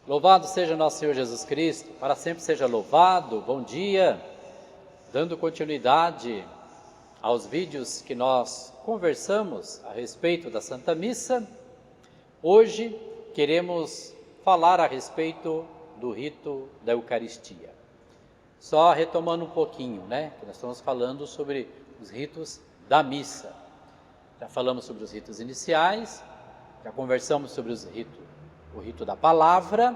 Louvado seja nosso Senhor Jesus Cristo, para sempre seja louvado. Bom dia, dando continuidade aos vídeos que nós conversamos a respeito da Santa Missa. Hoje queremos falar a respeito do rito da Eucaristia. Só retomando um pouquinho, que nós estamos falando sobre os ritos da missa. Já falamos sobre os ritos iniciais, já conversamos sobre o rito da palavra,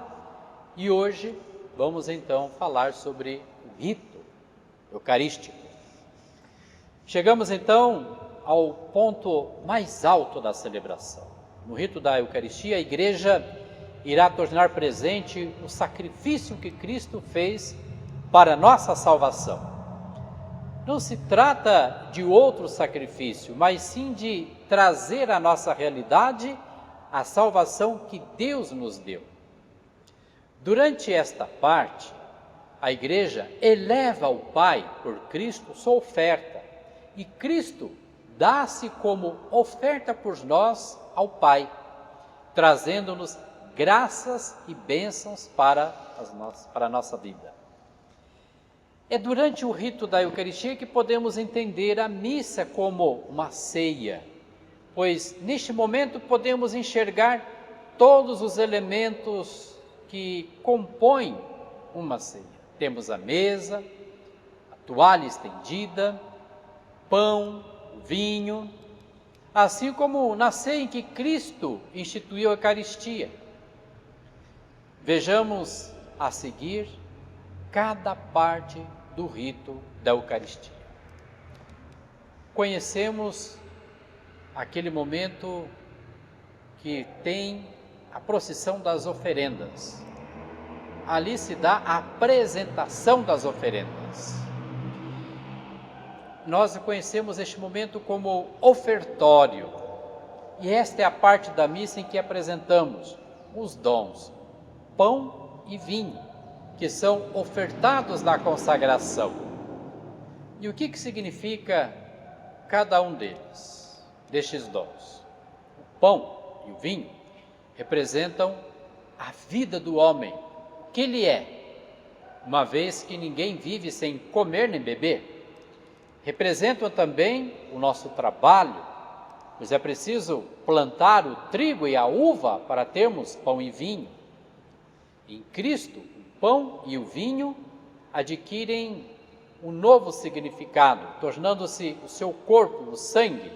e hoje vamos então falar sobre o rito eucarístico. Chegamos então ao ponto mais alto da celebração. No rito da Eucaristia, a Igreja irá tornar presente o sacrifício que Cristo fez para a nossa salvação. Não se trata de outro sacrifício, mas sim de trazer à nossa realidade a salvação que Deus nos deu. Durante esta parte, a Igreja eleva ao Pai por Cristo sua oferta, e Cristo dá-se como oferta por nós ao Pai, trazendo-nos graças e bênçãos para a nossa vida. É durante o rito da Eucaristia que podemos entender a missa como uma ceia, pois neste momento podemos enxergar todos os elementos que compõem uma ceia. Temos a mesa, a toalha estendida, pão, vinho, assim como na ceia em que Cristo instituiu a Eucaristia. Vejamos a seguir cada parte do rito da Eucaristia. Conhecemos aquele momento que tem a procissão das oferendas. Ali se dá a apresentação das oferendas. Nós conhecemos este momento como ofertório, e esta é a parte da missa em que apresentamos os dons, pão e vinho, que são ofertados na consagração. E o que significa cada um destes dons? O pão e o vinho representam a vida do homem, o que ele é, uma vez que ninguém vive sem comer nem beber. Representam também o nosso trabalho, pois é preciso plantar o trigo e a uva para termos pão e vinho. Em Cristo, o pão e o vinho adquirem um novo significado, tornando-se o seu corpo, o sangue.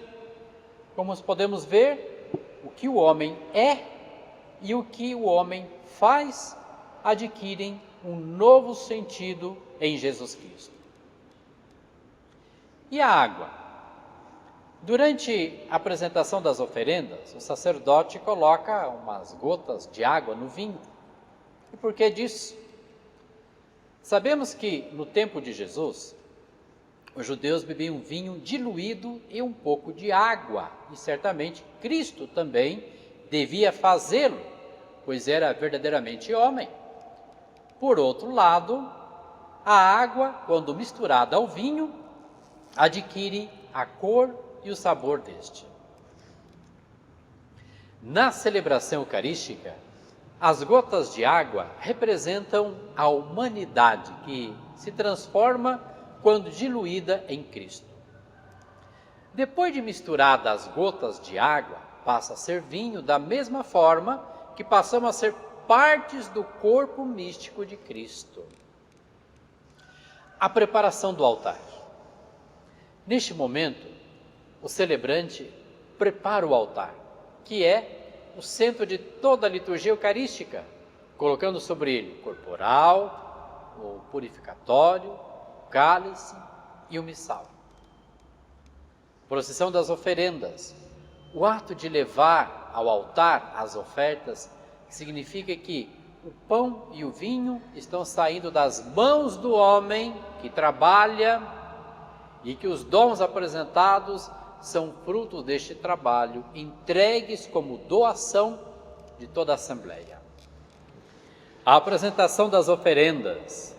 Como podemos ver, o que o homem é e o que o homem faz adquirem um novo sentido em Jesus Cristo. E a água? Durante a apresentação das oferendas, o sacerdote coloca umas gotas de água no vinho. E por que disso? Sabemos que no tempo de Jesus, os judeus bebiam vinho diluído e um pouco de água, e certamente Cristo também devia fazê-lo, pois era verdadeiramente homem. Por outro lado, a água, quando misturada ao vinho, adquire a cor e o sabor deste. Na celebração eucarística, as gotas de água representam a humanidade que se transforma quando diluída em Cristo. Depois de misturada as gotas de água, passa a ser vinho da mesma forma que passamos a ser partes do corpo místico de Cristo. A preparação do altar. Neste momento, o celebrante prepara o altar, que é o centro de toda a liturgia eucarística, colocando sobre ele o corporal, o purificatório, o cálice e o missal. Procissão das oferendas. O ato de levar ao altar as ofertas significa que o pão e o vinho estão saindo das mãos do homem que trabalha e que os dons apresentados são frutos deste trabalho, entregues como doação de toda a Assembleia. A apresentação das oferendas.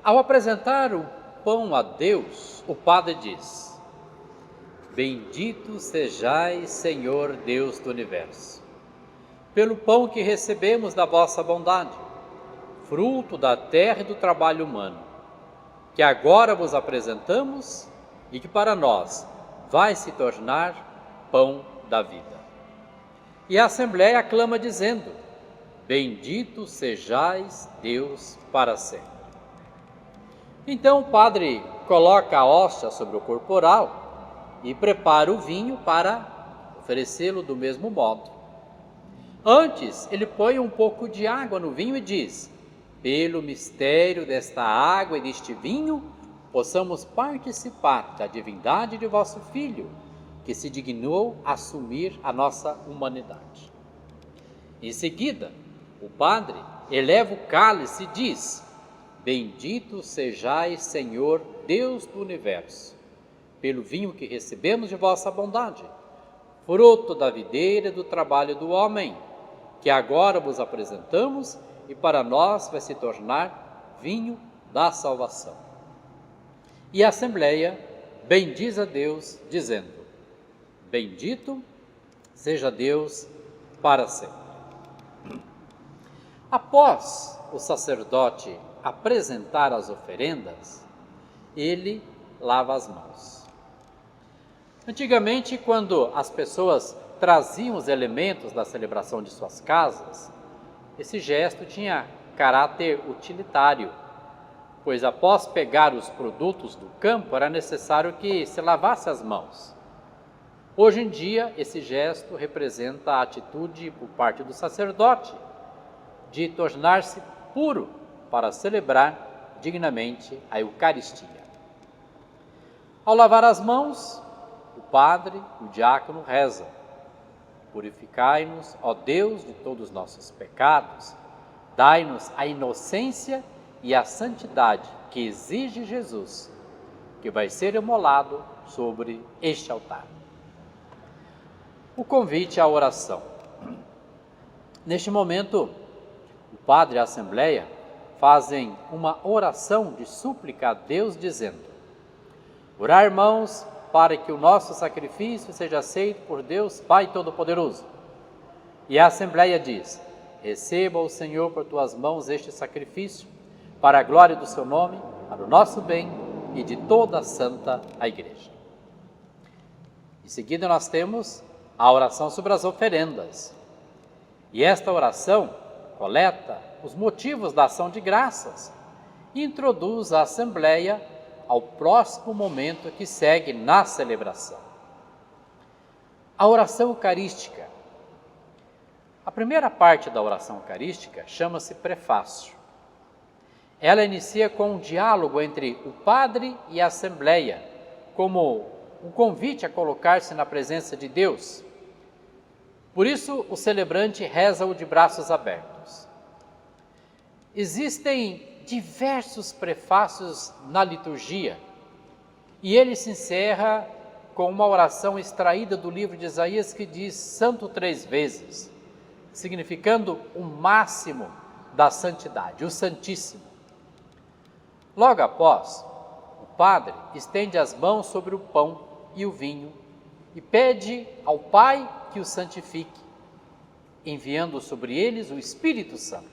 Ao apresentar o pão a Deus, o Padre diz: Bendito sejais, Senhor Deus do Universo, pelo pão que recebemos da vossa bondade. fruto da terra e do trabalho humano, que agora vos apresentamos e que para nós vai se tornar pão da vida. E a Assembleia aclama dizendo: bendito sejais Deus para sempre. Então o padre coloca a hóstia sobre o corporal e prepara o vinho para oferecê-lo do mesmo modo. Antes, ele põe um pouco de água no vinho e diz: pelo mistério desta água e deste vinho, possamos participar da divindade de vosso Filho, que se dignou assumir a nossa humanidade. Em seguida, o padre eleva o cálice e diz: bendito sejais, Senhor, Deus do universo, pelo vinho que recebemos de vossa bondade, fruto da videira e do trabalho do homem, que agora vos apresentamos e para nós vai se tornar vinho da salvação. E a Assembleia bendiz a Deus, dizendo: bendito seja Deus para sempre. Após o sacerdote apresentar as oferendas, ele lava as mãos. Antigamente, quando as pessoas traziam os elementos da celebração de suas casas, esse gesto tinha caráter utilitário, pois após pegar os produtos do campo era necessário que se lavasse as mãos. Hoje em dia, esse gesto representa a atitude por parte do sacerdote de tornar-se puro para celebrar dignamente a Eucaristia. Ao lavar as mãos, o padre, o diácono reza: purificai-nos, ó Deus, de todos os nossos pecados, dai-nos a inocência e a santidade que exige Jesus, que vai ser imolado sobre este altar. O convite à oração. Neste momento, o padre e a Assembleia fazem uma oração de súplica a Deus, dizendo: orar, irmãos, para que o nosso sacrifício seja aceito por Deus Pai Todo-Poderoso. E a Assembleia diz: receba o Senhor por tuas mãos este sacrifício, para a glória do seu nome, para o nosso bem e de toda a santa a Igreja. Em seguida nós temos a oração sobre as oferendas. E esta oração coleta os motivos da ação de graças e introduz a Assembleia ao próximo momento que segue na celebração. A oração eucarística. A primeira parte da oração eucarística chama-se prefácio. Ela inicia com um diálogo entre o padre e a Assembleia, como um convite a colocar-se na presença de Deus. Por isso, o celebrante reza-o de braços abertos. Existem diversos prefácios na liturgia e ele se encerra com uma oração extraída do livro de Isaías que diz santo 3 vezes, significando o máximo da santidade, o Santíssimo. Logo após, o padre estende as mãos sobre o pão e o vinho e pede ao Pai que os santifique, enviando sobre eles o Espírito Santo.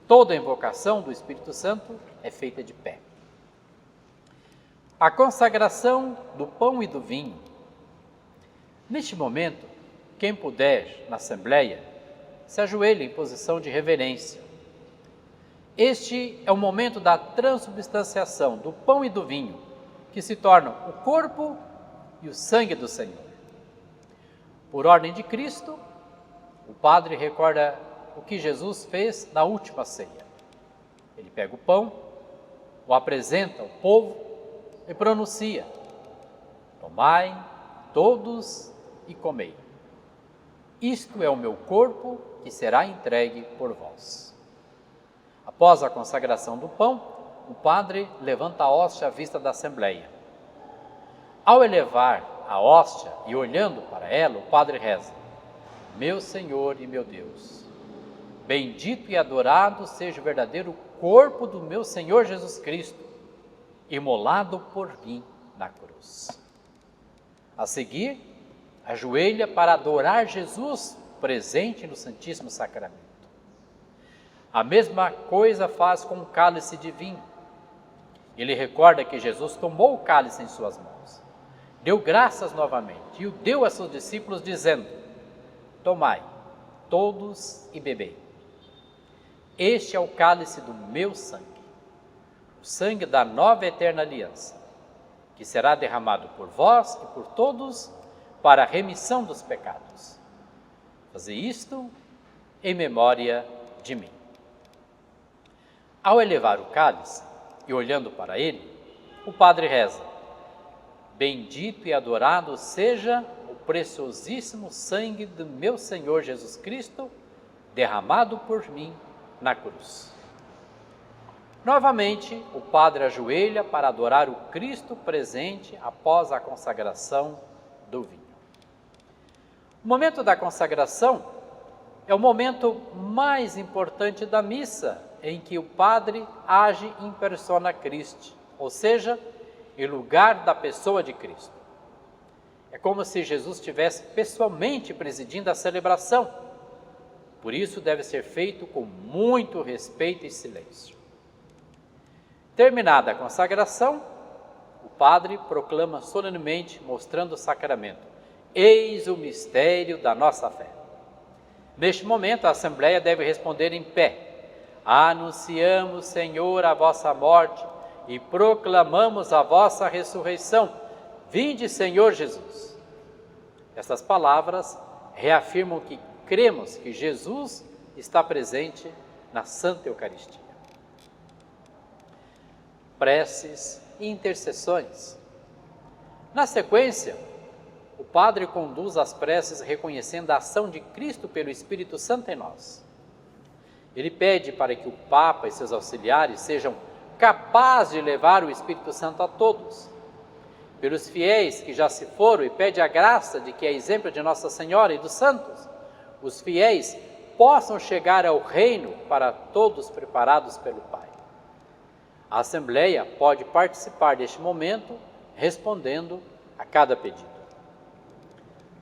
Toda a invocação do Espírito Santo é feita de pé. A consagração do pão e do vinho. Neste momento, quem puder, na Assembleia, se ajoelhe em posição de reverência. Este é o momento da transubstanciação do pão e do vinho, que se tornam o corpo e o sangue do Senhor. Por ordem de Cristo, o padre recorda o que Jesus fez na última ceia. Ele pega o pão, o apresenta ao povo e pronuncia: tomai todos e comei. Isto é o meu corpo que será entregue por vós. Após a consagração do pão, o padre levanta a hóstia à vista da Assembleia. Ao elevar a hóstia e olhando para ela, o padre reza: meu Senhor e meu Deus, bendito e adorado seja o verdadeiro corpo do meu Senhor Jesus Cristo, imolado por mim na cruz. A seguir, ajoelha para adorar Jesus presente no Santíssimo Sacramento. A mesma coisa faz com o cálice de vinho. Ele recorda que Jesus tomou o cálice em suas mãos, deu graças novamente e o deu a seus discípulos, dizendo: tomai, todos, e bebei. Este é o cálice do meu sangue, o sangue da nova e eterna aliança, que será derramado por vós e por todos para a remissão dos pecados. Fazei isto em memória de mim. Ao elevar o cálice e olhando para ele, o padre reza: bendito e adorado seja o preciosíssimo sangue do meu Senhor Jesus Cristo, derramado por mim na cruz. Novamente, o padre ajoelha para adorar o Cristo presente após a consagração do vinho. O momento da consagração é o momento mais importante da missa, em que o padre age in persona Christi, ou seja, em lugar da pessoa de Cristo. É como se Jesus estivesse pessoalmente presidindo a celebração. Por isso deve ser feito com muito respeito e silêncio. Terminada a consagração, o padre proclama solenemente, mostrando o sacramento: eis o mistério da nossa fé. Neste momento, a Assembleia deve responder em pé: anunciamos, Senhor, a vossa morte e proclamamos a vossa ressurreição. Vinde, Senhor Jesus. Essas palavras reafirmam que cremos que Jesus está presente na Santa Eucaristia. Preces e intercessões. Na sequência, o padre conduz as preces reconhecendo a ação de Cristo pelo Espírito Santo em nós. Ele pede para que o Papa e seus auxiliares sejam capazes de levar o Espírito Santo a todos. Pelos fiéis que já se foram, e pede a graça de que, a exemplo de Nossa Senhora e dos santos, os fiéis possam chegar ao reino para todos preparados pelo Pai. A Assembleia pode participar deste momento respondendo a cada pedido.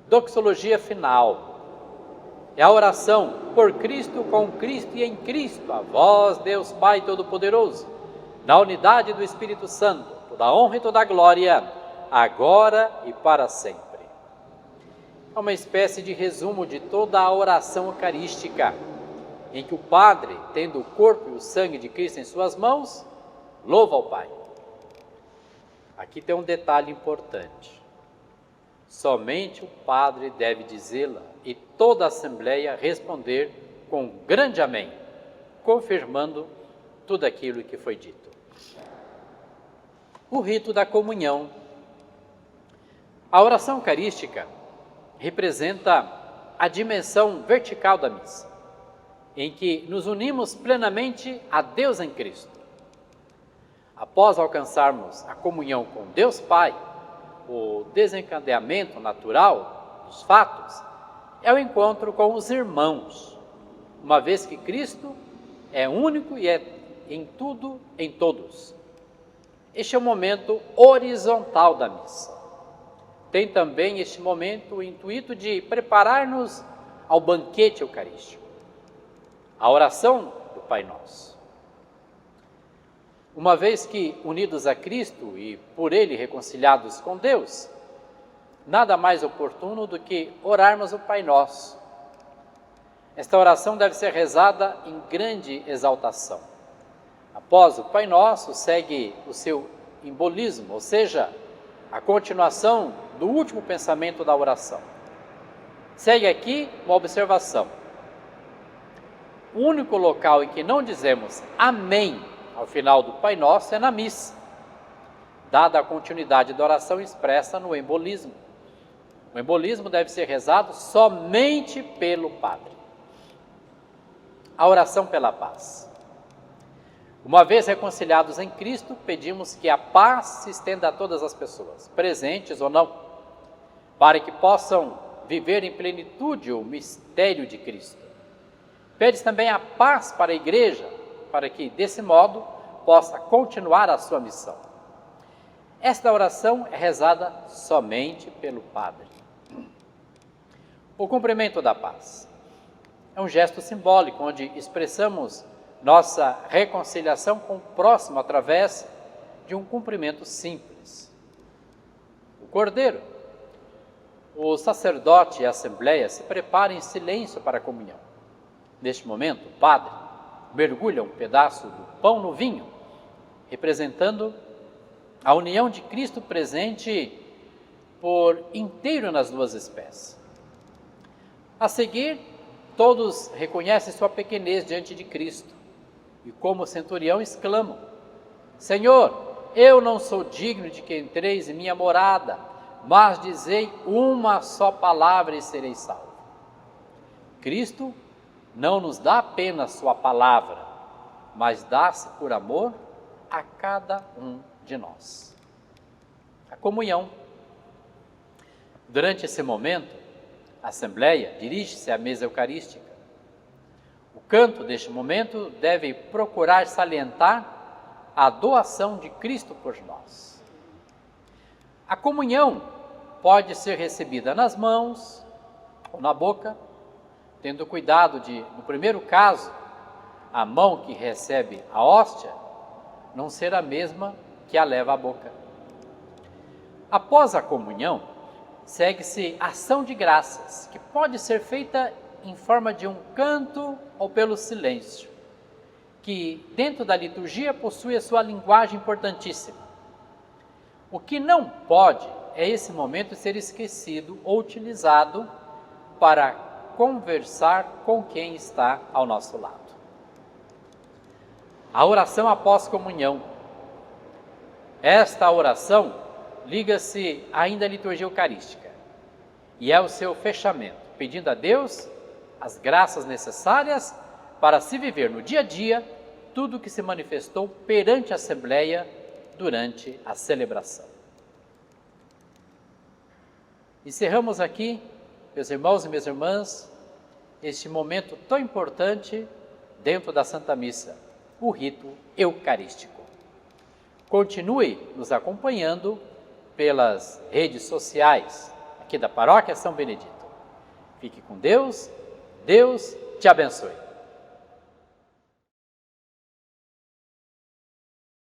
Doxologia final. É a oração por Cristo, com Cristo e em Cristo, a vós, Deus Pai Todo-Poderoso, na unidade do Espírito Santo, toda a honra e toda a glória, agora e para sempre. É uma espécie de resumo de toda a oração eucarística, em que o padre, tendo o corpo e o sangue de Cristo em suas mãos, louva ao Pai. Aqui tem um detalhe importante. Somente o padre deve dizê-la e toda a Assembleia responder com um grande amém, confirmando tudo aquilo que foi dito. O rito da comunhão. A oração eucarística representa a dimensão vertical da missa, em que nos unimos plenamente a Deus em Cristo. Após alcançarmos a comunhão com Deus Pai, o desencadeamento natural dos fatos é o encontro com os irmãos, uma vez que Cristo é único e é em tudo, em todos. Este é o momento horizontal da missa. Tem também este momento o intuito de preparar-nos ao banquete eucarístico, a oração do Pai Nosso. Uma vez que unidos a Cristo e por Ele reconciliados com Deus, nada mais oportuno do que orarmos o Pai Nosso. Esta oração deve ser rezada em grande exaltação. Após o Pai Nosso, segue o seu embolismo, ou seja, a continuação do último pensamento da oração. Segue aqui uma observação. O único local em que não dizemos amém ao final do Pai Nosso é na missa, dada a continuidade da oração expressa no embolismo. O embolismo deve ser rezado somente pelo Padre. A oração pela paz. Uma vez reconciliados em Cristo, pedimos que a paz se estenda a todas as pessoas, presentes ou não, para que possam viver em plenitude o mistério de Cristo. Pede também a paz para a Igreja, para que, desse modo, possa continuar a sua missão. Esta oração é rezada somente pelo Padre. O cumprimento da paz é um gesto simbólico, onde expressamos nossa reconciliação com o próximo através de um cumprimento simples. O cordeiro, o sacerdote e a assembleia se preparam em silêncio para a comunhão. Neste momento, o padre mergulha um pedaço do pão no vinho, representando a união de Cristo presente por inteiro nas duas espécies. A seguir, todos reconhecem sua pequenez diante de Cristo e, como centurião, exclamam: Senhor, eu não sou digno de que entreis em minha morada, mas dizei uma só palavra e serei salvo. Cristo não nos dá apenas sua palavra, mas dá-se por amor a cada um de nós. A comunhão. Durante esse momento, a Assembleia dirige-se à mesa eucarística. O canto deste momento deve procurar salientar a doação de Cristo por nós. A comunhão pode ser recebida nas mãos ou na boca, tendo cuidado de, no primeiro caso, a mão que recebe a hóstia não ser a mesma que a leva à boca. Após a comunhão, segue-se ação de graças, que pode ser feita em forma de um canto ou pelo silêncio, que dentro da liturgia possui a sua linguagem importantíssima. O que não pode é esse momento ser esquecido ou utilizado para conversar com quem está ao nosso lado. A oração após comunhão. Esta oração liga-se ainda à liturgia eucarística e é o seu fechamento, pedindo a Deus as graças necessárias para se viver no dia a dia tudo o que se manifestou perante a Assembleia durante a celebração. Encerramos aqui, meus irmãos e minhas irmãs, este momento tão importante dentro da Santa Missa, o rito eucarístico. Continue nos acompanhando pelas redes sociais aqui da Paróquia São Benedito. Fique com Deus, Deus te abençoe.